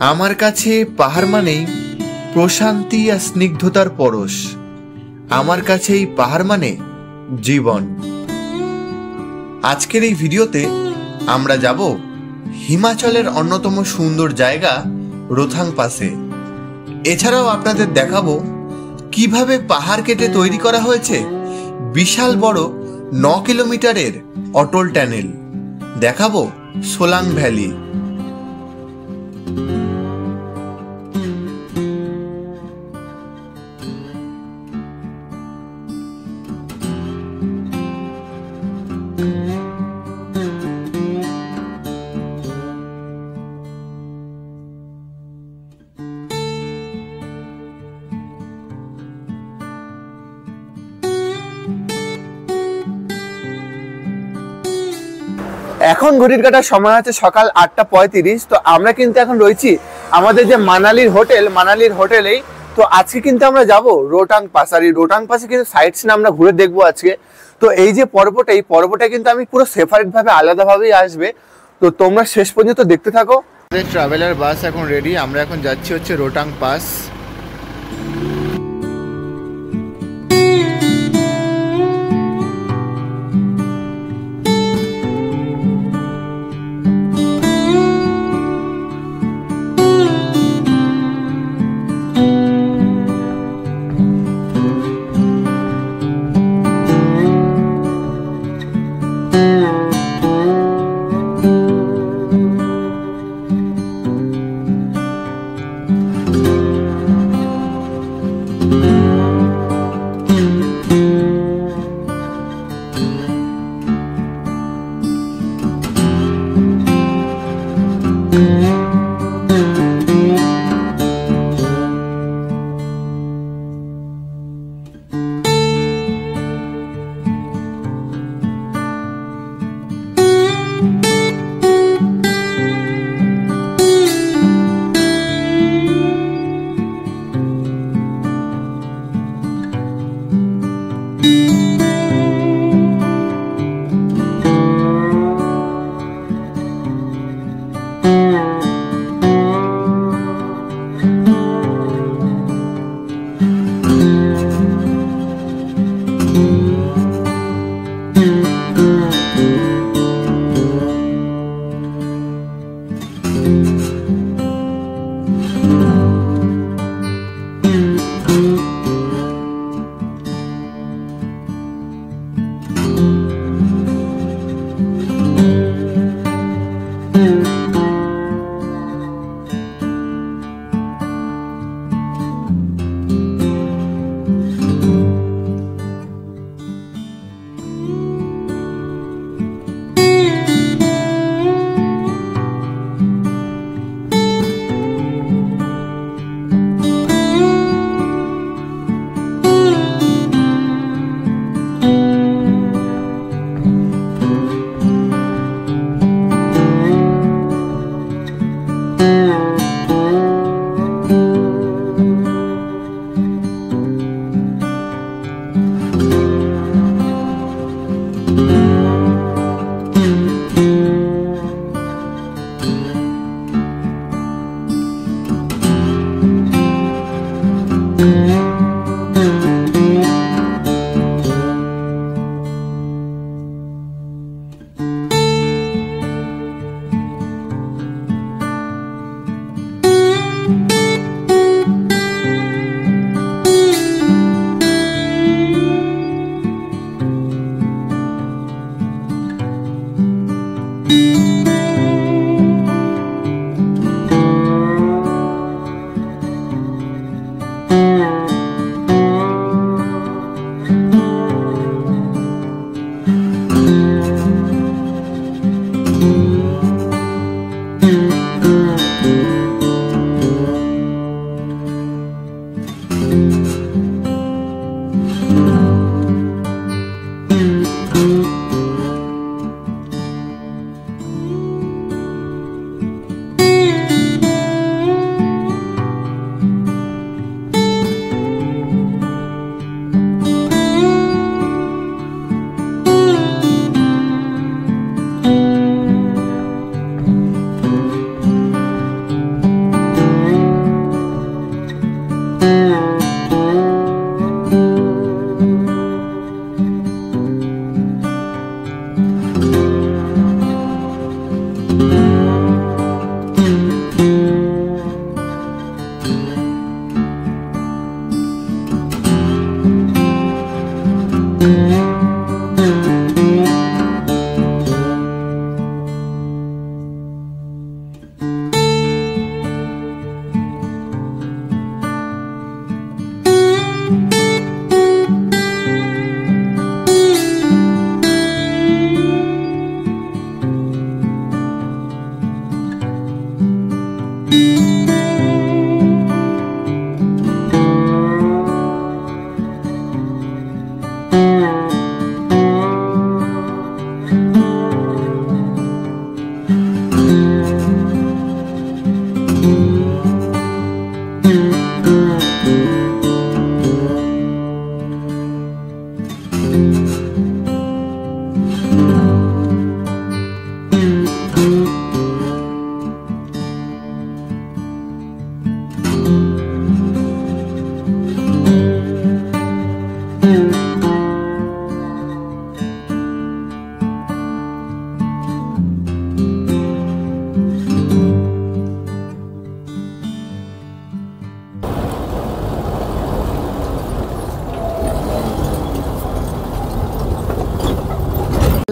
আমার কাছে পাহাড় মানেই প্রশান্তি আর স্নিগ্ধতার পরশ। আমার কাছে এই পাহাড় মানে জীবন। আজকের এই ভিডিওতে আমরা যাব হিমাচলের অন্যতম সুন্দর জায়গা রোথাং পাসে। এছাড়াও আপনাদের দেখাবো কিভাবে পাহাড় কেটে তৈরি করা হয়েছে বিশাল বড় 9 কিলোমিটারের অটল টানেল। দেখাবো সোলাং ভ্যালি। এখন ঘড়ির কাটার সময় আছে সকাল 8:35। তো আমরা কিন্তু এখন রয়েছি আমাদের যে মানালির হোটেলেই। তো আজকে কিন্তু আমরা যাব রোটাং পাস। আর এই রোটাং পাসে কিন্তু সাইট সিন আমরা ঘুরে দেখবো আজকে। তো এই যে পর্বটা কিন্তু আমি পুরো সেপারেট ভাবে আলাদাভাবেই আসবে। তো তোমরা শেষ পর্যন্ত দেখতে থাকো। আমাদের ট্রাভেলার বাস এখন রেডি। আমরা এখন যাচ্ছি হচ্ছে রোটাং পাস।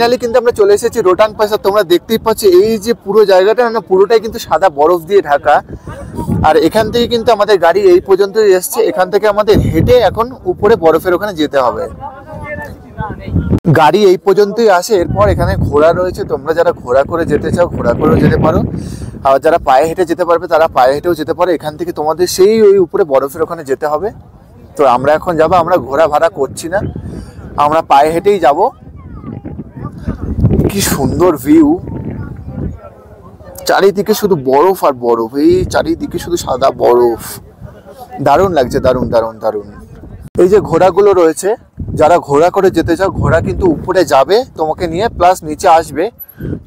ফাইনালি কিন্তু আমরা চলে এসেছি রোটাং পাস। তোমরা দেখতেই পাচ্ছ এই যে পুরো জায়গাটা না পুরোটাই কিন্তু সাদা বরফ দিয়ে ঢাকা। আর এখান থেকে কিন্তু আমাদের গাড়ি এই পর্যন্তই এসছে। এখান থেকে আমাদের হেঁটে এখন উপরে বরফের ওখানে যেতে হবে। গাড়ি এই পর্যন্তই আসে, এরপর এখানে ঘোড়া রয়েছে। তোমরা যারা ঘোড়া করে যেতে চাও ঘোড়া করেও যেতে পারো, আর যারা পায়ে হেঁটে যেতে পারবে তারা পায়ে হেঁটেও যেতে পারো। এখান থেকে তোমাদের সেই ওই উপরে বরফের ওখানে যেতে হবে। তো আমরা এখন যাবো, আমরা ঘোড়া ভাড়া করছি না, আমরা পায়ে হেঁটেই যাব। কি সুন্দর ভিউ, চারিদিকে শুধু বরফ আর বরফ, এই চারিদিকে শুধু সাদা বরফ। দারুণ লাগছে, দারুণ দারুণ দারুণ। এই যে ঘোড়াগুলো রয়েছে, যারা ঘোড়া করে যেতে চাও ঘোড়া কিন্তু উপরে যাবে তোমাকে নিয়ে, প্লাস নিচে আসবে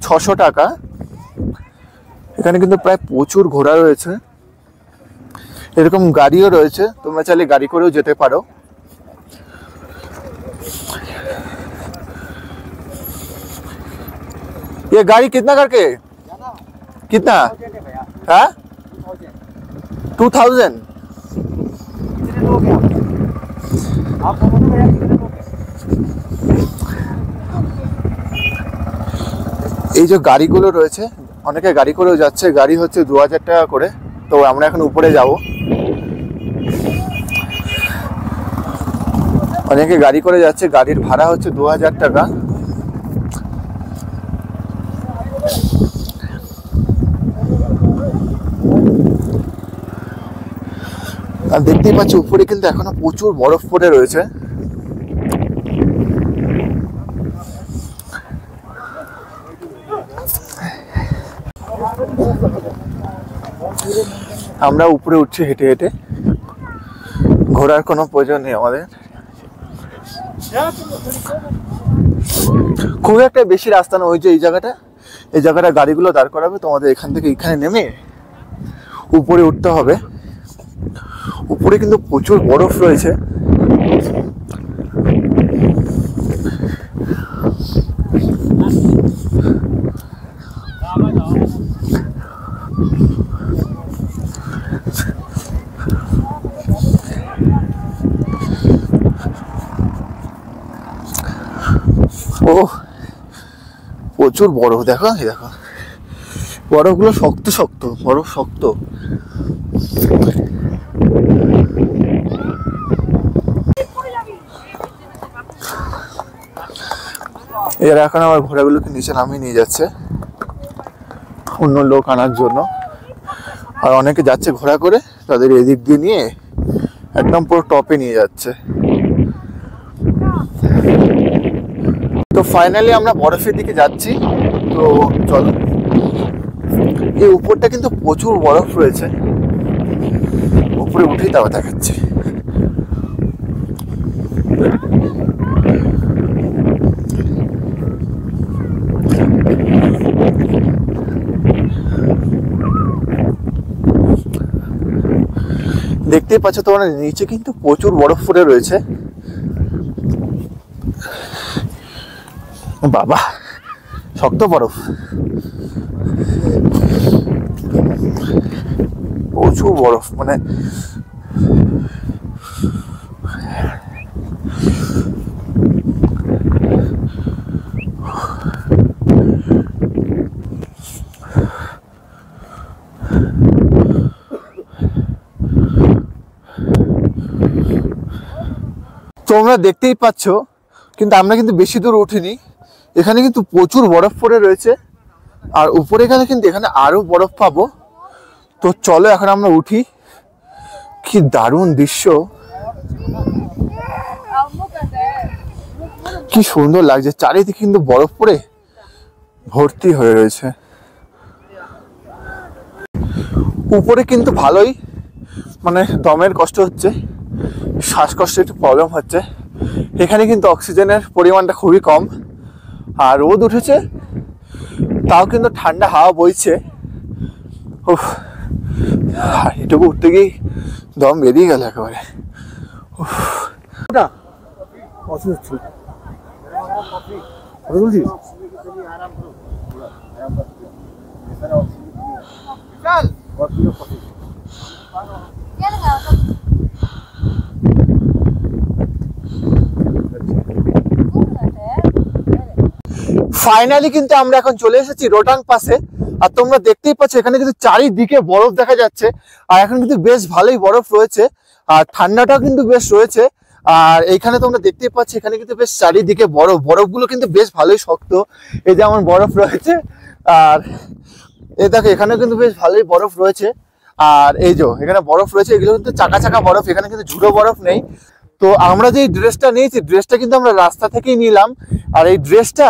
600 টাকা। এখানে কিন্তু প্রায় প্রচুর ঘোড়া রয়েছে, এরকম গাড়িও রয়েছে, তোমরা চাইলে গাড়ি করেও যেতে পারো। ये गाड़ी कितना करके कितना है? 2000। এই যে গাড়িগুলো রয়েছে, অনেকে গাড়ি করেও যাচ্ছে, গাড়ি হচ্ছে 2000 টাকা করে। তো আমরা এখন উপরে যাব, অনেকে গাড়ি করে যাচ্ছে, গাড়ির ভাড়া হচ্ছে 2000 টাকা। আর দেখতেই পাচ্ছি উপরে কিন্তু এখনো প্রচুর বরফ পড়ে রয়েছে। আমরা উপরে উঠছি হেঁটে হেঁটে, ঘোরার কোনো প্রয়োজন নেই আমাদের। খুব একটা বেশি রাস্তা না, ওই যে এই জায়গাটা গাড়িগুলো দাঁড় করাবে, তোমাদের এখান থেকে এখানে নেমে উপরে উঠতে হবে। উপরে কিন্তু প্রচুর বরফ রয়েছে। ও প্রচুর বরফ, দেখো এই দেখো বরফগুলো শক্ত শক্ত, বরফ শক্ত। এরা এখন আমার ঘোড়াগুলোকে নিচে নামিয়ে নিয়ে যাচ্ছে অন্য লোক আনার জন্য। আর অনেকে যাচ্ছে ঘোড়া করে, তাদের এদিক দিয়ে নিয়ে একদম পুরো টপে নিয়ে যাচ্ছে। তো ফাইনালি আমরা বরফের দিকে যাচ্ছি। তো চলো, এই উপরটা কিন্তু প্রচুর বরফ রয়েছে, উপরে উঠেই তাও দেখাচ্ছি। দেখতেই পাচ্ছ তোমরা নিচে কিন্তু প্রচুর বরফ পড়ে রয়েছে। বাবা শক্ত বরফ, প্রচুর বরফ, মানে তোমরা দেখতেই পাচ্ছ। কিন্তু আমরা কিন্তু বেশি দূর উঠিনি, এখানে কিন্তু প্রচুর বরফ পড়ে রয়েছে। আর উপরে গেলে কিন্তু এখানে আরো বরফ পাবো। তো চলো এখন আমরা উঠি। কি দারুণ দৃশ্য, কি সুন্দর লাগছে, চারিদিকে কিন্তু বরফ পড়ে ভর্তি হয়ে রয়েছে। উপরে কিন্তু ভালোই মানে দমের কষ্ট হচ্ছে, শ্বাসকষ্ট একটু প্রবলেম হচ্ছে। এখানে কিন্তু অক্সিজেনের পরিমাণটা খুবই কম, আর রোদ উঠেছে তাও কিন্তু ঠান্ডা হাওয়া বইছে। এটুকু উঠতে গিয়ে দম বেরিয়ে গেল একেবারে। ফাইনালি কিন্তু আমরা এখন চলে এসেছি রোটাং পাসে। আর তোমরা দেখতেই পাচ্ছ এখানে কিন্তু চারিদিকে বরফ দেখা যাচ্ছে, আর এখন কিন্তু বেশ ভালোই বরফ রয়েছে, আর ঠান্ডাটাও কিন্তু বেশ রয়েছে। আর এইখানে তোমরা দেখতেই পাচ্ছ এখানে কিন্তু বেশ চারিদিকে বরফগুলো কিন্তু বেশ ভালোই শক্ত। এই যে আমার বরফ রয়েছে, আর এই দেখো এখানেও কিন্তু বেশ ভালোই বরফ রয়েছে। আর এই যে এখানে বরফ রয়েছে, এগুলো কিন্তু চাকা চাকা বরফ, এখানে কিন্তু ঝুড়ো বরফ নেই। তো আমরা যে ড্রেসটা নিয়েছি, ড্রেসটা কিন্তু আমরা রাস্তা থেকেই নিলাম। আর এই ড্রেসটা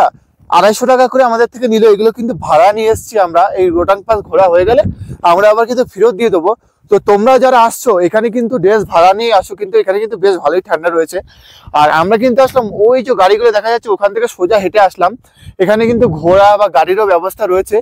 250 টাকা করে আমাদের থেকে নিল। এগুলো কিন্তু ভাড়া নিয়ে এসেছি আমরা। এই রোটাং পাস ঘোরা হয়ে গেলে আমরা আবার কিন্তু ফেরত দিয়ে দেবো। তো তোমরা যারা আসছো এখানে কিন্তু ড্রেস ভাড়া নিয়ে আসো, কিন্তু এখানে কিন্তু বেশ ভালোই ঠান্ডা রয়েছে। আর আমরা কিন্তু আসলাম ওই যে গাড়িগুলো দেখা যাচ্ছে ওখান থেকে সোজা হেঁটে আসলাম। এখানে কিন্তু ঘোড়া বা গাড়িরও ব্যবস্থা রয়েছে।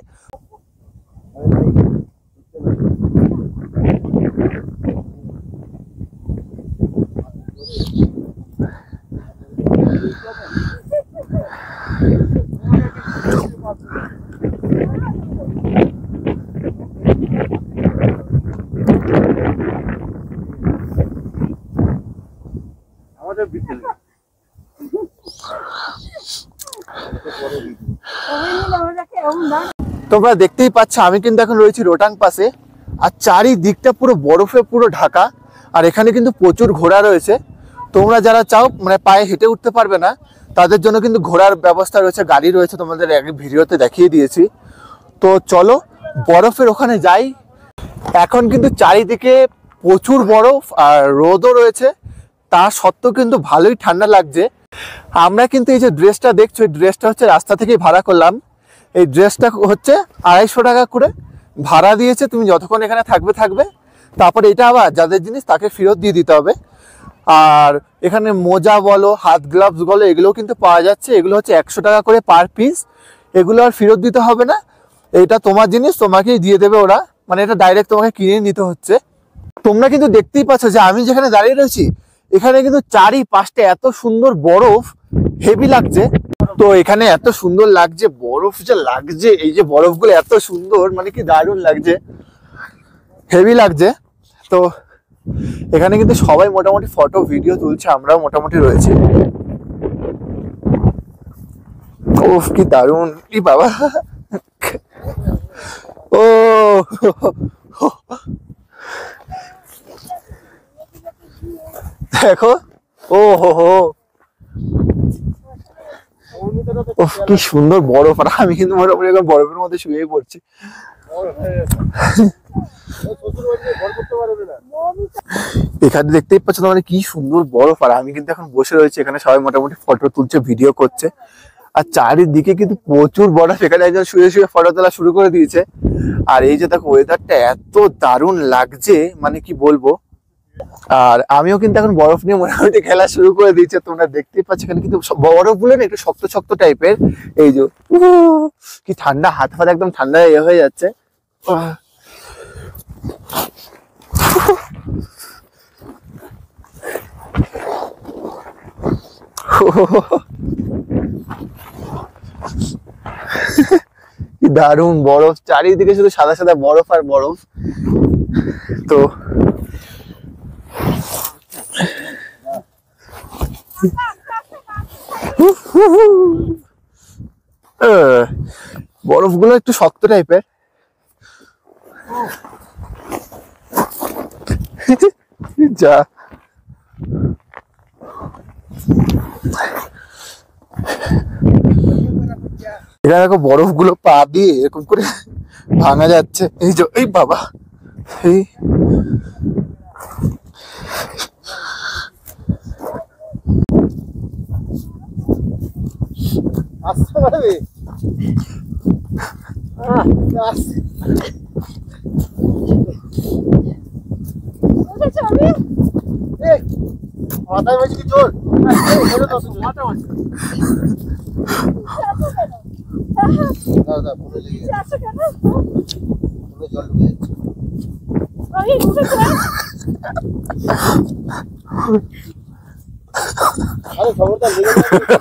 তোমরা দেখতেই পাচ্ছ আমি কিন্তু এখন রয়েছি রোটাং পাসে, আর চারিদিকটা পুরো বরফে পুরো ঢাকা। আর এখানে কিন্তু প্রচুর ঘোড়া রয়েছে। তোমরা যারা চাও মানে পায়ে হেঁটে উঠতে পারবে না তাদের জন্য কিন্তু ঘোড়ার ব্যবস্থা রয়েছে, গাড়ি রয়েছে, তোমাদের আগে ভিডিওতে দেখিয়ে দিয়েছি। তো চলো বরফের ওখানে যাই। এখন কিন্তু চারিদিকে প্রচুর বরফ আর রোদও রয়েছে, তা সত্ত্বেও কিন্তু ভালোই ঠান্ডা লাগছে। আমরা কিন্তু এই যে ড্রেসটা দেখছো, এই ড্রেসটা হচ্ছে রাস্তা থেকেই ভাড়া করলাম। এই ড্রেসটা হচ্ছে 250 টাকা করে ভাড়া দিয়েছে। তুমি যতক্ষণ এখানে থাকবে, তারপর এটা আবার যাদের জিনিস তাকে ফেরত দিয়ে দিতে হবে। আর এখানে মোজা বলো, হাত গ্লাভস বলো, এগুলো কিন্তু পাওয়া যাচ্ছে। এগুলো হচ্ছে 100 টাকা করে পার পিস। এগুলো আর ফেরত দিতে হবে না, এটা তোমার জিনিস, তোমাকেই দিয়ে দেবে ওরা। মানে এটা ডাইরেক্ট তোমাকে কিনে নিতে হচ্ছে। তোমরা কিন্তু দেখতেই পাচ্ছ যে আমি যেখানে দাঁড়িয়ে রয়েছি এখানে কিন্তু চারিপাশটা এত সুন্দর বরফ, হেভি লাগছে। তো এখানে এত সুন্দর লাগছে, বরফ যে লাগছে, এই যে বরফগুলো এত সুন্দর, মানে কি দারুণ লাগছে, হেভি লাগছে। তো এখানে কিন্তু সবাই মোটামুটি ফটো ভিডিও তুলছে, আমরাও মোটামুটি রয়েছে। ওফ কি দারুণ, কি বাবা, ও দেখো, ও হো, কি সুন্দর বরফ। আর আমি কিন্তু মোটামুটি এখন বরফের মধ্যে শুয়ে পড়ছি। এখানে দেখতেই পাচ্ছ তোমার কি সুন্দর বরফ, আর আমি কিন্তু এখন বসে রয়েছি এখানে। সবাই মোটামুটি ফটো তুলছে, ভিডিও করছে, আর চারিদিকে কিন্তু প্রচুর বরফ। এখানে একজন শুয়ে শুয়ে ফটো তোলা শুরু করে দিয়েছে। আর এই যে দেখো ওয়েদারটা এত দারুণ লাগছে, মানে কি বলবো। আর আমিও কিন্তু এখন বরফ নিয়ে মোটামুটি খেলা শুরু করে দিয়েছে। তোমরা দেখতেই পাচ্ছ এখানে কিন্তু বরফ গুলো না একটু শক্ত শক্ত টাইপের। এই যে কি ঠান্ডা, হাত ফাত একদম ঠান্ডা হয়ে যাচ্ছে। কি দারুণ বরফ, চারিদিকে শুধু সাদা সাদা বরফ আর বরফ। তো বরফগুলো একটু শক্ত টাইপের। যা এটা দেখো বরফগুলো পা দিয়ে এরকম করে ভাঙা যাচ্ছে। এই যে এই বাবা, এই আসতে পারবে মাথায় বলছি কি জোর মাথা মাছ দাদা পুরো লেগে গেছে পুরো জল ঢুকে যাচ্ছে আরে খবরদার লেগে যাচ্ছে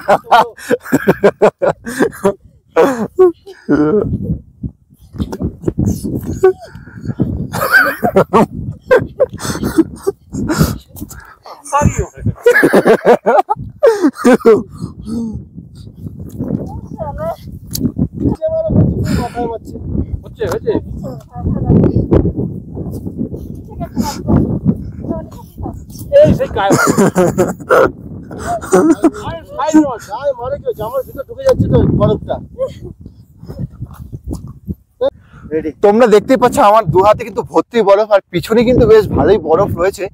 তোমরা দেখতেই পাচ্ছ আমার দু হাতে কিন্তু ভর্তি বরফ, আর পিছনে কিন্তু বেশ ভালোই বরফ রয়েছে।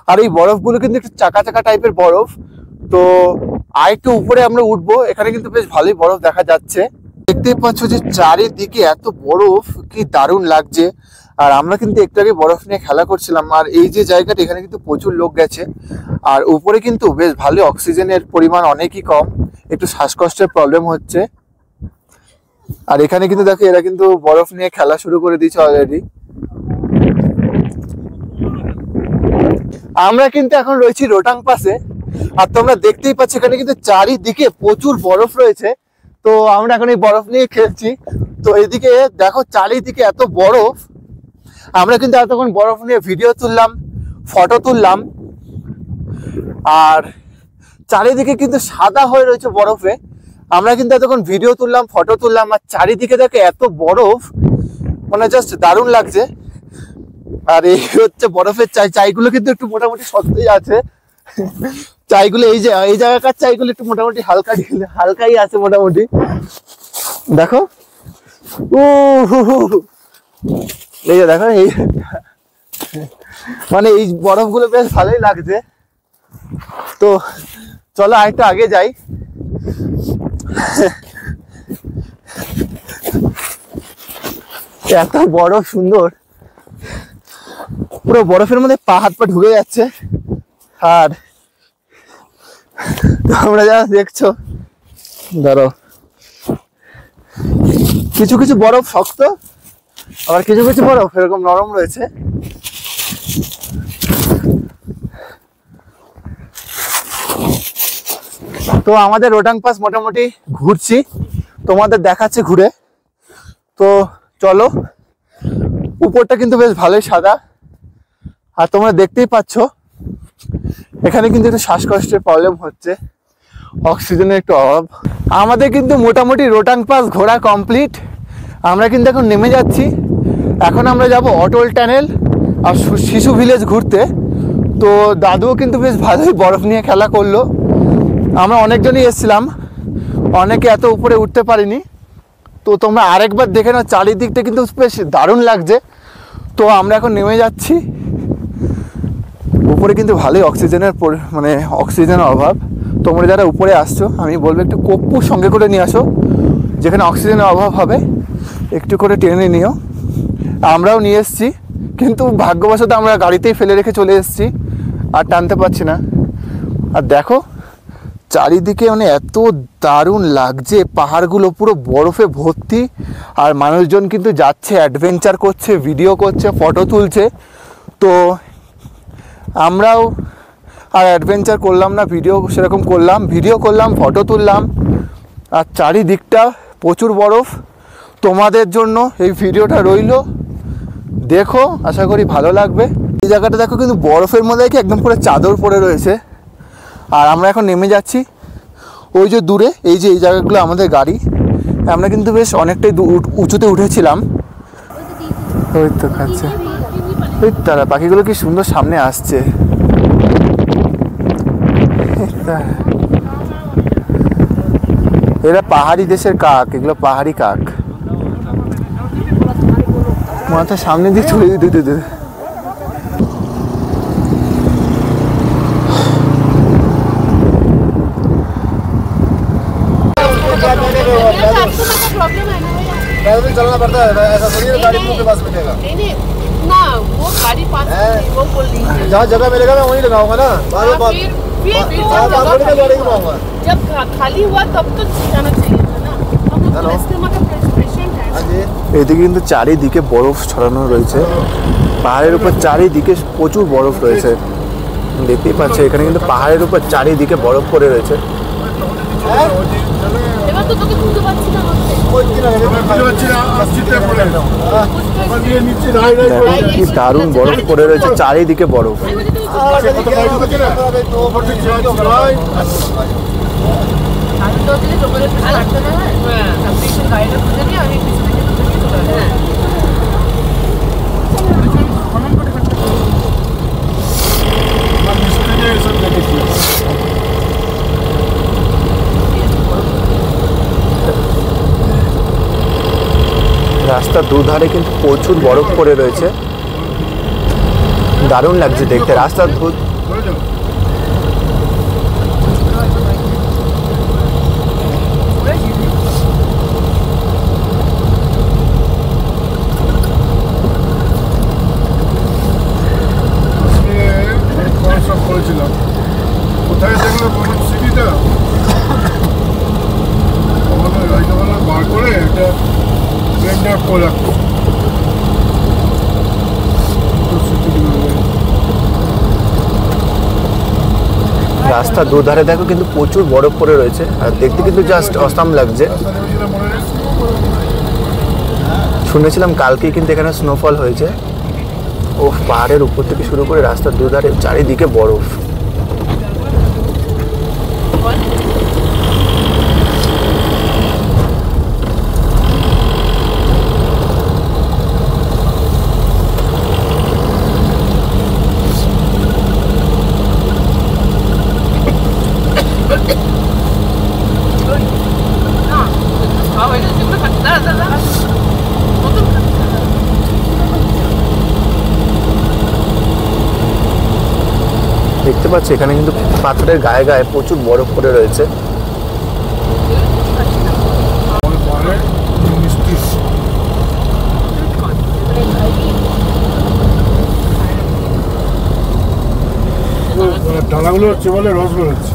আর এই বরফগুলো কিন্তু একটু চাকা চাকা টাইপের বরফ। তো আর একটু উপরে আমরা উঠবো, এখানে কিন্তু বেশ ভালোই বরফ দেখা যাচ্ছে। দেখতেই পাচ্ছ যে চারিদিকে এত বরফ, কি দারুণ লাগছে। আর আমরা কিন্তু একটু আগে বরফ নিয়ে খেলা করছিলাম। আর এই যে জায়গাটা, এখানে কিন্তু প্রচুর লোক গেছে। আর উপরে কিন্তু বেশ ভালো অক্সিজেনের পরিমাণ অনেকই কম, একটু শ্বাসকষ্টের প্রবলেম হচ্ছে। আর এখানে কিন্তু দেখো এরা কিন্তু বরফ নিয়ে খেলা শুরু করে দিয়েছে অলরেডি। আমরা কিন্তু এখন রয়েছি রোটাং পাসে। আর তোমরা দেখতেই পাচ্ছ এখানে কিন্তু চারিদিকে প্রচুর বরফ রয়েছে। তো আমরা এখন এই বরফ নিয়ে খেলছি। তো এইদিকে দেখো চারিদিকে এত বরফ। আমরা কিন্তু এতক্ষণ বরফ নিয়ে ভিডিও তুললাম, ফটো তুললাম। আর চারিদিকে কিন্তু সাদা হয়ে রয়েছে বরফে। আমরা কিন্তু এতক্ষণ ভিডিও তুললাম, ফটো তুললাম। আর চারিদিকে দেখে এত বরফ, মানে জাস্ট দারুণ লাগছে। আর এই হচ্ছে বরফের চাই। চাইগুলো কিন্তু একটু মোটামুটি সত্যই আছে। চাইগুলো এই যে এই জায়গাকার চাইগুলো একটু মোটামুটি হালকাই আছে মোটামুটি। দেখো এই যে দেখো এই মানে এই বরফগুলো বেশ ভালোই লাগছে। তো চলো আরেকটু আগে যাই। এত বরফ সুন্দর, পুরো বরফের মধ্যে পা হাত পা ঢুকে যাচ্ছে। আর তোমরা যা দেখছো, ধরো কিছু কিছু বরফ শক্ত, আবার কিছু কিছু বরফ এরকম নরম রয়েছে। তো আমাদের রোটাং পাস মোটামুটি ঘুরছি, তোমাদের দেখাচ্ছে ঘুরে। তো চলো, উপরটা কিন্তু বেশ ভালোই সাদা। আর তোমরা দেখতেই পাচ্ছ এখানে কিন্তু একটু শ্বাসকষ্টের প্রবলেম হচ্ছে, অক্সিজেনের একটু অভাব। আমাদের কিন্তু মোটামুটি রোটাং পাস ঘোরা কমপ্লিট। আমরা কিন্তু এখন নেমে যাচ্ছি। এখন আমরা যাব অটল টানেল আর শিশু ভিলেজ ঘুরতে। তো দাদুও কিন্তু বেশ ভালোই বরফ নিয়ে খেলা করলো। আমরা অনেকজনই এসেছিলাম, অনেকে এত উপরে উঠতে পারিনি। তো তোমরা আরেকবার দেখে নাও, চারিদিকটা কিন্তু বেশ দারুণ লাগছে। তো আমরা এখন নেমে যাচ্ছি। উপরে কিন্তু ভালোই অক্সিজেনের মানে অক্সিজেনের অভাব। তোমরা যারা উপরে আসছো, আমি বলবো একটু কপ্পু সঙ্গে করে নিয়ে আসো, যেখানে অক্সিজেনের অভাব হবে একটু করে টেনে নিও। আমরাও নিয়ে এসেছি, কিন্তু ভাগ্যবশত আমরা গাড়িতেই ফেলে রেখে চলে এসেছি, আর টানতে পারছি না। আর দেখো চারিদিকে মানে এত দারুণ লাগছে, পাহাড়গুলো পুরো বরফে ভর্তি। আর মানুষজন কিন্তু যাচ্ছে, অ্যাডভেঞ্চার করছে, ভিডিও করছে, ফটো তুলছে। তো আমরাও আর অ্যাডভেঞ্চার করলাম না, ভিডিও সেরকম করলাম, ভিডিও করলাম, ফটো তুললাম। আর চারিদিকটা প্রচুর বরফ। তোমাদের জন্য এই ভিডিওটা রইলো, দেখো, আশা করি ভালো লাগবে। এই জায়গাটা দেখো কিন্তু বরফের মধ্যে কি একদম পুরো চাদর পড়ে রয়েছে। আর আমরা এখন নেমে যাচ্ছি। ওই যে দূরে এই যে এই জায়গাগুলো আমাদের গাড়ি। আমরা কিন্তু বেশ অনেকটাই উঁচুতে উঠেছিলাম। ওই তো খাচ্ছে, ওই তারা পাখিগুলো কি সুন্দর সামনে আসছে। এরা পাহাড়ি দেশের কাক, এগুলো পাহাড়ি কাক। মাথা সামনে দিয়ে চলে যেতে पैदल चलना पड़ता है, ऐसा थोड़ी है गाड़ी मुंह के पास मिलेगा। नहीं नहीं ना, वो गाड़ी पास नहीं, वो बोल रही है जहाँ जगह मिलेगा मैं वहीं लगाऊंगा ना। फिर तो थोड़ी ना गाड़ी घुमाऊंगा। जब खाली हुआ तब तो जाना चाहिए था ना। हम लोग हेलो। रास्ते में पेशेंट है। हाँ जी। এদিকে কিন্তু চারিদিকে বরফ ছড়ানো রয়েছে, পাহাড়ের উপর চারিদিকে প্রচুর বরফ রয়েছে। দেখতেই পাচ্ছ এখানে কিন্তু পাহাড়ের উপর চারিদিকে বরফ পড়ে রয়েছে। এবার তো তোকে তুলতে পারছি না আমাকে। দেখো কি দারুণ বরফ পড়ে রয়েছে, চারিদিকে বরফ। আমি তো দিলে তোমাদের পিছনে লাগতে না। হ্যাঁ, আমি পিছনে গাড়িটা খুঁজে নিয়ে আমি পিছনে গিয়ে তোকে নিয়ে চলে আসবো। রাস্তার দুধারে কিন্তু প্রচুর বরফ পড়ে রয়েছে, দারুণ লাগছে দেখতে। রাস্তার কোথায় দেখলো বরফ সিটিটা আমাদের রাইডারওয়ালা বার করে একটা ব্লেন্ডার করে রাখতো। রাস্তার দুধারে দেখো কিন্তু প্রচুর বরফ পড়ে রয়েছে, আর দেখতে কিন্তু জাস্ট অসাম লাগছে। শুনেছিলাম কালকেই কিন্তু এখানে স্নোফল হয়েছে। ও পাহাড়ের উপর থেকে শুরু করে রাস্তার দুধারে চারিদিকে বরফ। দেখতে পাচ্ছি এখানে কিন্তু পাথরের গায়ে গায়ে প্রচুর বরফ পড়ে রয়েছে। ডালাগুলো হচ্ছে বলে রস বেরোচ্ছে।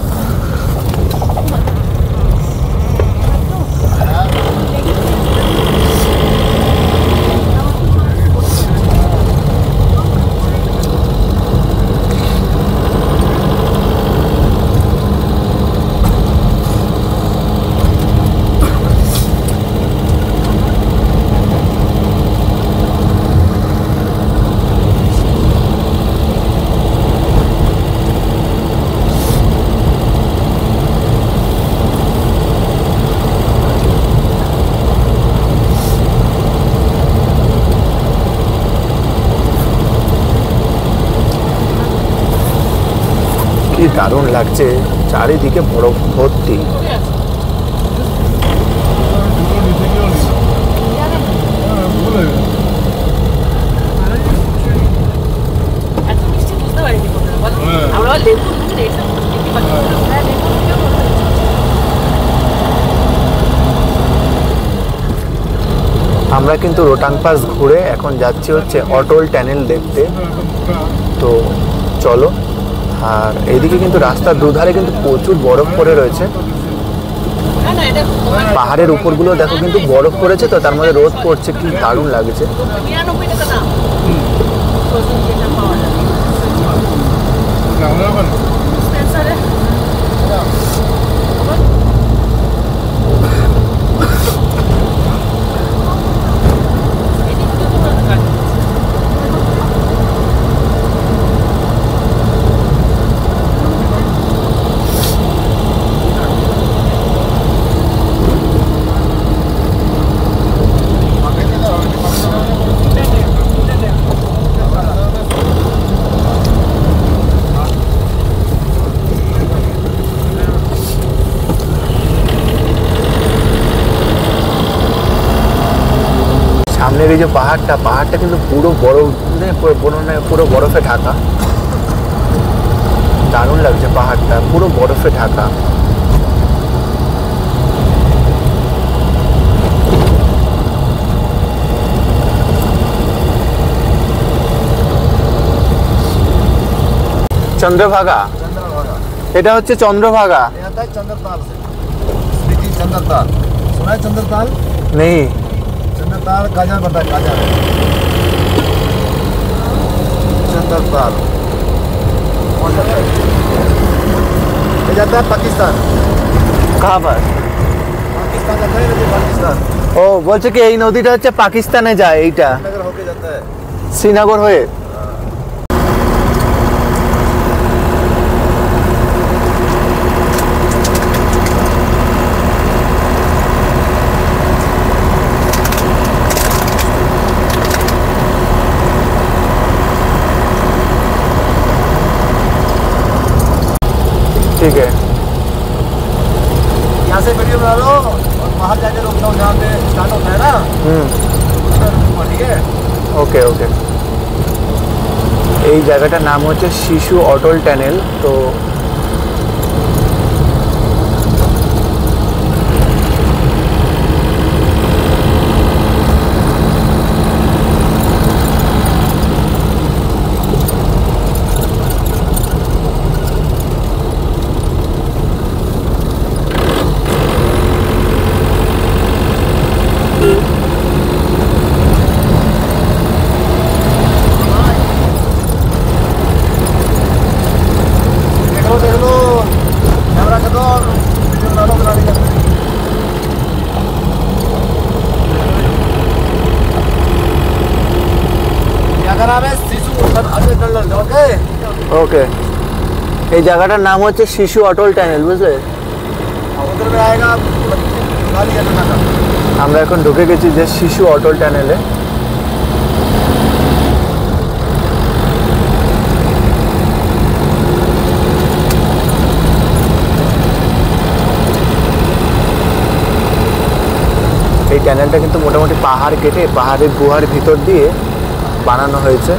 কি দারুণ লাগছে, চারিদিকে বরফ ভর্তি। এত মিষ্টি বুঝতে পারিনি কোথাও, বলো? আমরা লেবু দেখতে পাচ্ছি না। হ্যাঁ, লেবু দিতেও বলতে পারছি না। আমরা কিন্তু রোটাং পাস ঘুরে এখন যাচ্ছি হচ্ছে অটল টানেল দেখতে। তো চলো। আর এইদিকে কিন্তু রাস্তার দুধারে কিন্তু প্রচুর বরফ পড়ে রয়েছে। না না, এটা পাহাড়ের উপরগুলো দেখো কিন্তু বরফ পড়েছে, তো তার মধ্যে রোদ পড়ছে, কি দারুণ লাগছে। 99 টাকা দাম। ফ্রোজেন যেটা পাওয়া যায়। স্পেন্সারে সামনের এই যে পাহাড়টা কিন্তু পুরো বরফ, পুরো বরফে ঢাকা। দারুণ লাগছে, পাহাড়টা পুরো বরফে ঢাকা। चंद्रभागा चंद्रभागा। এটা হচ্ছে চন্দ্রভাগা ये आता है चंद्रताल से। स्मृति चंद्रताल सुना है चंद्रताल? नहीं चंद्रताल काजल बनता है काजल। चंद्रताल कौन जाता है? ये जाता है पाकिस्तान। कहाँ पर पाकिस्तान जाता है नदी पाकिस्तान। ও বলছে কি এই নদীটা হচ্ছে পাকিস্তানে যায় এইটা नगर होके जाता है। শ্রীনগর হয়ে ठीक है यहाँ से वीडियो बना लो और बाहर जाके रोक लो जहाँ पे स्टार्ट होता है ना उधर रुको, ठीक है? ওকে ওকে এই জায়গাটার নাম হচ্ছে শিশু অটল টানেল তো देख लो कैमरा कर दो और वीडियो बना लो बनाने का। क्या का नाम है? शिशु अटल टनल। ओके ওকে এই জায়গাটার নাম হচ্ছে শিশু অটল টানেল বুঝলে उधर में आएगा गाली करना का। আমরা এখন ঢুকে গেছি যে শিশু অটল টানেলে এই টানেলটা কিন্তু মোটামুটি পাহাড় কেটে পাহাড়ের গুহার ভিতর দিয়ে বানানো হয়েছে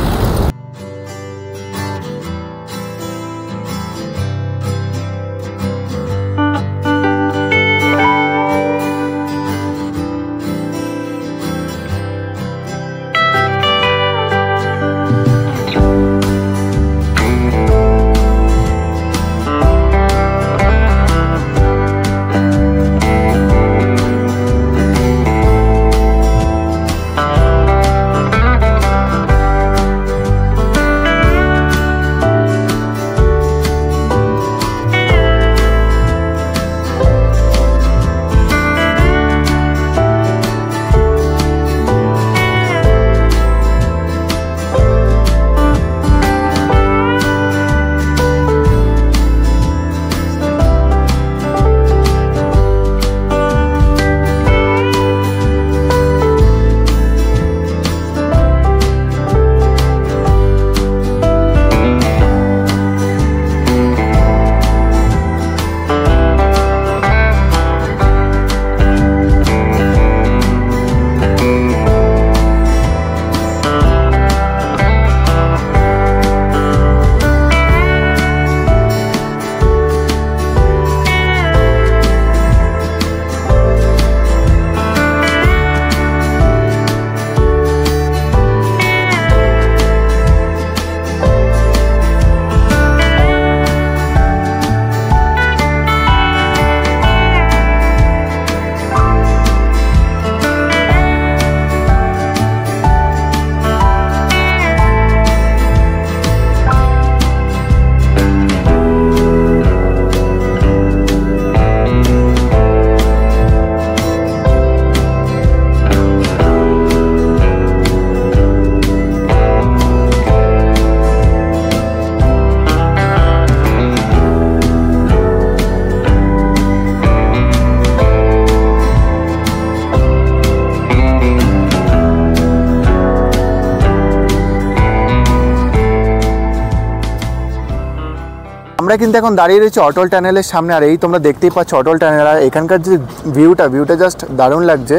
আমরা কিন্তু এখন দাঁড়িয়ে রয়েছি অটল টানেলের সামনে আর এই তোমরা দেখতেই পাচ্ছ অটল টানেল আর এখানকার যে ভিউটা জাস্ট দারুণ লাগছে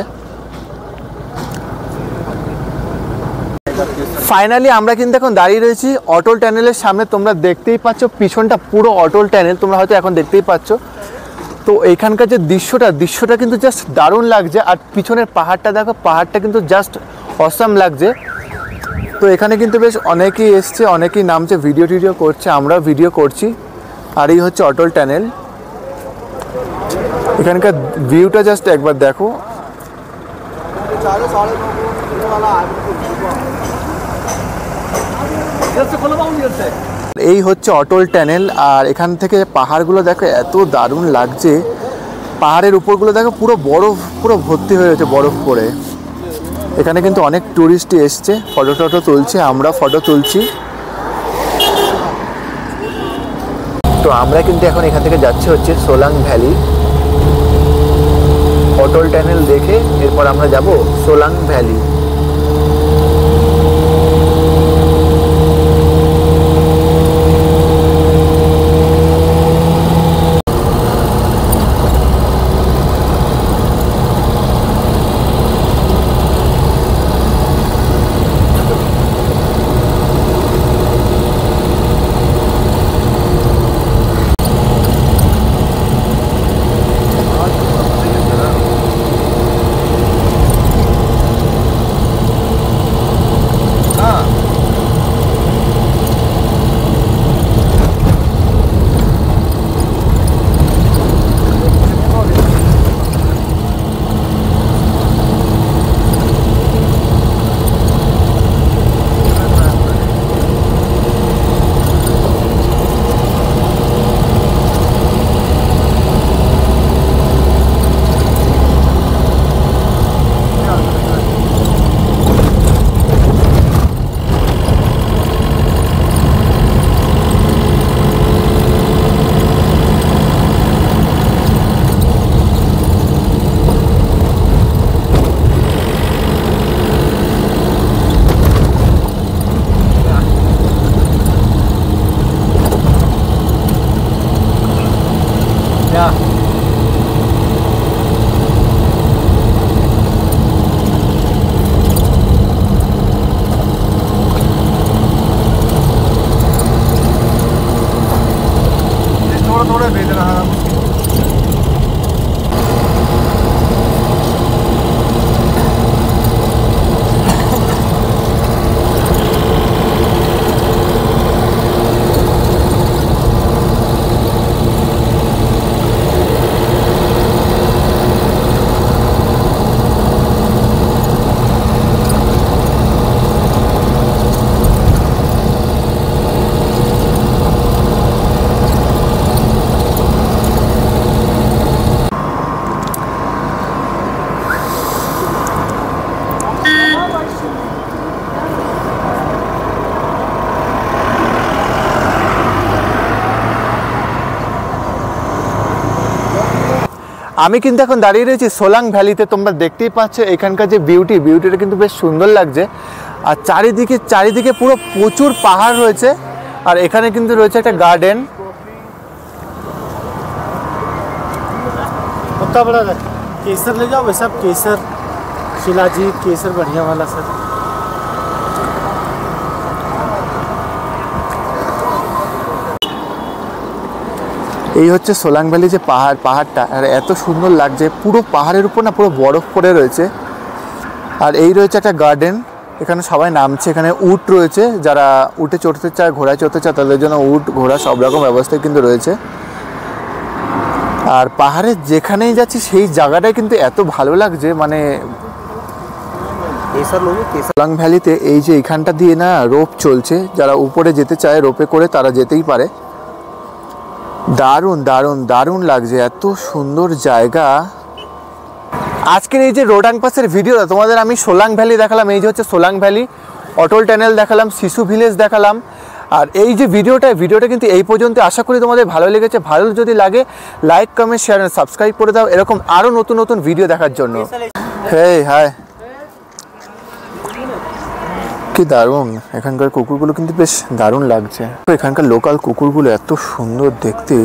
ফাইনালি আমরা কিন্তু এখন দাঁড়িয়ে রয়েছি অটল টানেলের সামনে তোমরা দেখতেই পাচ্ছ পিছনটা পুরো অটল টানেল তোমরা হয়তো এখন দেখতেই পাচ্ছ তো এখানকার যে দৃশ্যটা কিন্তু জাস্ট দারুণ লাগছে আর পিছনের পাহাড়টা দেখো পাহাড়টা কিন্তু জাস্ট অসাম লাগছে তো এখানে কিন্তু বেশ অনেকেই এসছে, অনেকেই নামছে, ভিডিও টিডিও করছে, আমরা ভিডিও করছি। আর এই হচ্ছে অটল টানেল। এখানকার ভিউটা জাস্ট একবার দেখো। এই হচ্ছে অটল টানেল। আর এখান থেকে পাহাড়গুলো দেখো এত দারুণ লাগছে। পাহাড়ের উপরগুলো দেখো পুরো বরফ, পুরো ভর্তি হয়ে গেছে বরফ পড়ে। এখানে কিন্তু অনেক টুরিস্টই এসছে, ফটো টটো তুলছে, আমরা ফটো তুলছি। তো আমরা কিন্তু এখন এখান থেকে যাচ্ছি হচ্ছে সোলাং ভ্যালি। অটল টানেল দেখে এরপর আমরা যাব সোলাং ভ্যালি। আমি কিন্তু এখন দাঁড়িয়ে রয়েছি সোলাং ভ্যালিতে। তোমরা দেখতেই পাচ্ছ এখানকার যে বিউটিটা কিন্তু বেশ সুন্দর লাগছে। আর চারিদিকে পুরো প্রচুর পাহাড় রয়েছে। আর এখানে কিন্তু রয়েছে একটা গার্ডেন। कितना बड़ा केसर ले जाओ वैसा केसर शिलाजीत केसर बढ़िया वाला सर। এই হচ্ছে সোলাং ভ্যালি যে পাহাড়টা, আর এত সুন্দর লাগছে। পুরো পাহাড়ের উপর না পুরো বরফ পড়ে রয়েছে। আর এই রয়েছে একটা গার্ডেন, এখানে সবাই নামছে। এখানে উট রয়েছে, যারা উটে চড়তে চায়, ঘোড়ায় চড়তে চায়, তাদের জন্য উট ঘোড়া সব রকম ব্যবস্থাই কিন্তু রয়েছে। আর পাহাড়ে যেখানেই যাচ্ছি সেই জায়গাটাই কিন্তু এত ভালো লাগছে, মানে সোলাং ভ্যালিতে এই যে এখানটা দিয়ে না রোপ চলছে, যারা উপরে যেতে চায় রোপে করে তারা যেতেই পারে। দারুণ দারুণ দারুণ লাগছে, এত সুন্দর জায়গা। আজকের এই যে রোটাং পাসের ভিডিওটা তোমাদের আমি সোলাং ভ্যালি দেখালাম, এই যে হচ্ছে সোলাং ভ্যালি, অটল টানেল দেখালাম, শিশু ভিলেজ দেখালাম। আর এই যে ভিডিওটা কিন্তু এই পর্যন্ত। আশা করি তোমাদের ভালো লেগেছে। ভালো যদি লাগে লাইক কমেন্ট শেয়ার আর সাবস্ক্রাইব করে দাও এরকম আরও নতুন নতুন ভিডিও দেখার জন্য। হেই হাই, কি দারুণ! এখানকার কুকুরগুলো কিন্তু বেশ দারুণ লাগছে। এখানকার লোকাল কুকুরগুলো এত সুন্দর দেখতে।